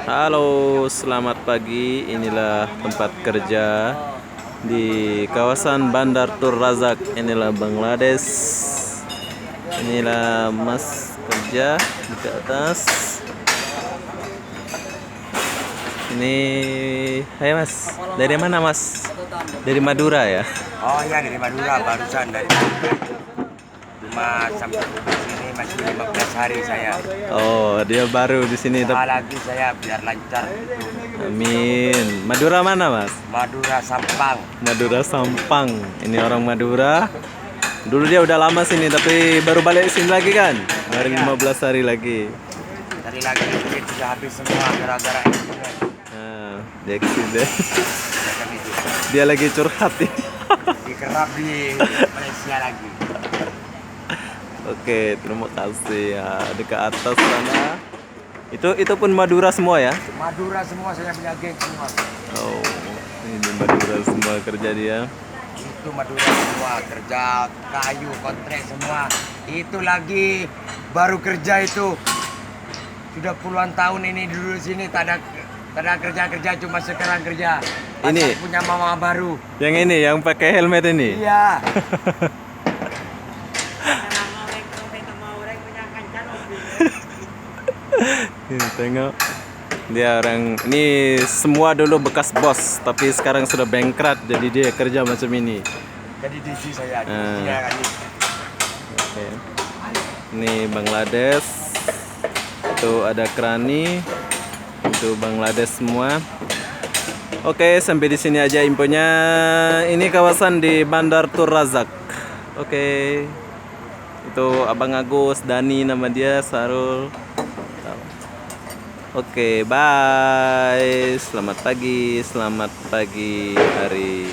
Halo, selamat pagi. Inilah tempat kerja di kawasan Bandar Tur Razak. Inilah Bangladesh. Inilah Mas kerja di atas. Ini, hai Mas. Dari mana Mas? Dari Madura ya? Oh iya, dari Madura, barusan dari cuma sampai di sini masih 15 hari saya. Oh, dia baru di sini. Usaha lagi saya biar lancar gitu. Amin. Madura mana Mas? Madura Sampang. Madura Sampang. Ini orang Madura. Dulu dia udah lama sini tapi baru balik sini lagi kan? Baru 15 hari lagi. Tadi lagi duit sudah habis semua gara-gara internet. Nah, dia kesini. Ya kan itu. Dia lagi curhat nih. Dikerap di Malaysia lagi. Oke, terima kasih ya. Di ke atas sana. Itu pun Madura semua ya? Madura semua saya punya geng semua. Oh, ini Madura semua kerja dia. Itu Madura semua kerja kayu kontrak semua. Itu lagi baru kerja itu. Sudah puluhan tahun ini dulu sini tak ada kerja cuma sekarang kerja. Pasal Ini punya mama baru. yang ini yang pakai helmet ini. Iya. Ini tengok. Dia orang ini semua dulu bekas bos tapi sekarang sudah bankrupt jadi dia kerja macam ini. Jadi DC saya. Ah. Iya kan. Oke. Ini Bangladesh. Itu ada Krani. Itu Bangladesh semua. Oke, sampai di sini aja infonya. Ini kawasan di Bandar Tur Razak. Oke. Itu Abang Agus, Dani nama dia, Sarul. Oke, bye. Selamat pagi hari